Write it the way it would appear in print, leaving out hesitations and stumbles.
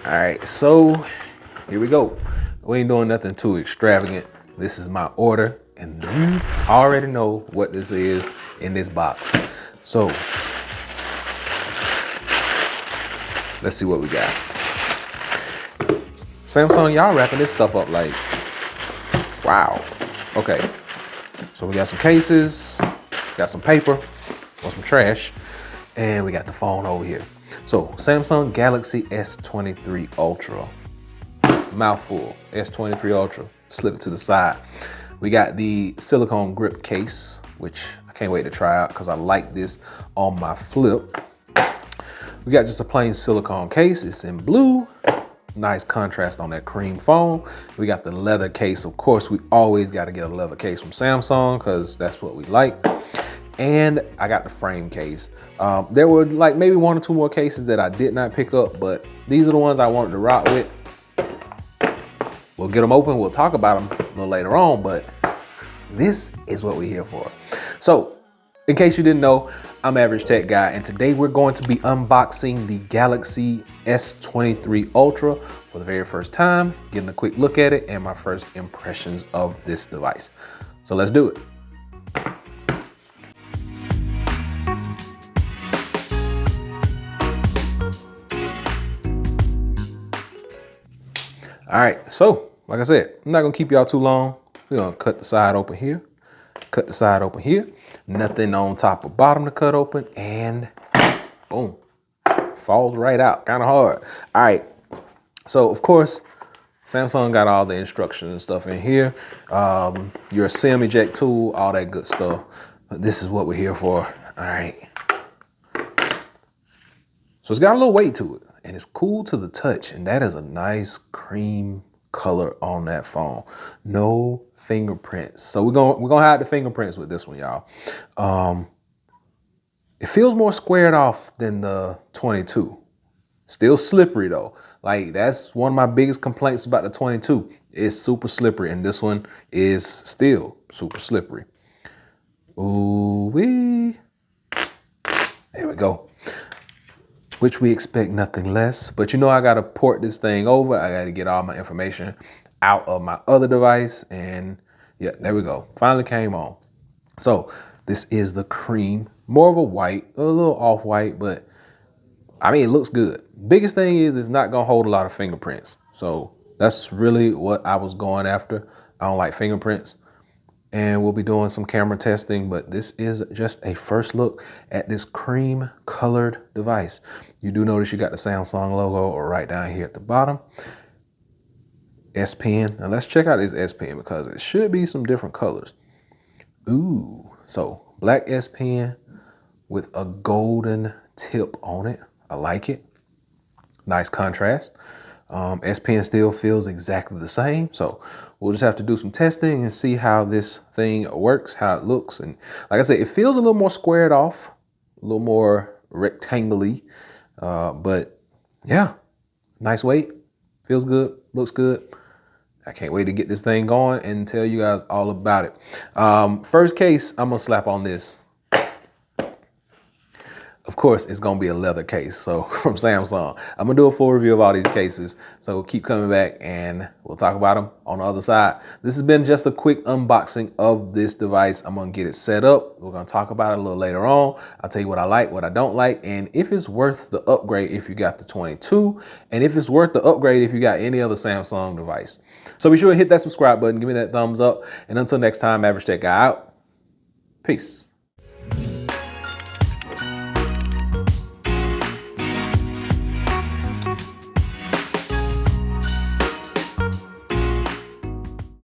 All right, so here we go. We ain't doing nothing too extravagant. This is my order, and you already know what this is in this box. So let's see what we got. Samsung, y'all wrapping this stuff up like, wow. Okay, so we got some cases, got some paper, or some trash, and we got the phone over here. So Samsung Galaxy S23 Ultra. Mouthful, S23 Ultra, slip it to the side. We got the silicone grip case, which I can't wait to try out because I like this on my flip. We got just a plain silicone case. It's in blue. Nice contrast on that cream foam. We got the leather case. Of course, we always got to get a leather case from Samsung because that's what we like. And I got the frame case. There were like maybe 1 or 2 more cases that I did not pick up, but these are the ones I wanted to rock with. We'll get them open. We'll talk about them a little later on, but this is what we're here for. So in case you didn't know, I'm Average Tech Guy, and today we're going to be unboxing the Galaxy S23 Ultra for the very first time, getting a quick look at it and my first impressions of this device. So let's do it. All right, so like I said, I'm not gonna keep y'all too long. We're gonna cut the side open here, cut the side open here. Nothing on top or bottom to cut open, and boom, falls right out, kind of hard. All right, so of course, Samsung got all the instructions and stuff in here. Your SIM eject tool, all that good stuff. But this is what we're here for. All right. So it's got a little weight to it, and it's cool to the touch, and that is a nice cream color on that phone. No fingerprints. So we're gonna hide the fingerprints with this one, y'all. It feels more squared off than the 22. Still slippery though. Like that's one of my biggest complaints about the 22. It's super slippery, and this one is still super slippery. Ooh wee. There we go. Which we expect nothing less. But you know, I gotta port this thing over. I gotta get all my information out of my other device. And yeah, there we go. Finally came on. So this is the cream, more of a white, a little off-white, but I mean, it looks good. Biggest thing is it's not gonna hold a lot of fingerprints. So that's really what I was going after. I don't like fingerprints. And we'll be doing some camera testing, but this is just a first look at this cream colored device. You do notice you got the Samsung logo right down here at the bottom. S Pen. Now let's check out this S Pen because it should be some different colors. Ooh, so black S Pen with a golden tip on it. I like it. Nice contrast. S Pen still feels exactly the same. So we'll just have to do some testing and see how this thing works, how it looks. And like I said, it feels a little more squared off, a little more rectangular. But yeah, nice weight, feels good, looks good. I can't wait to get this thing going and tell you guys all about it. First case I'm gonna slap on this. Of course, it's gonna be a leather case, so from Samsung. I'm gonna do a full review of all these cases, so keep coming back and we'll talk about them on the other side. This has been just a quick unboxing of this device. I'm gonna get it set up. We're gonna talk about it a little later on. I'll tell you what I like, what I don't like, and if it's worth the upgrade if you got the 22, and if it's worth the upgrade if you got any other Samsung device. So be sure to hit that subscribe button, give me that thumbs up, and until next time, Average Tech Guy out. Peace.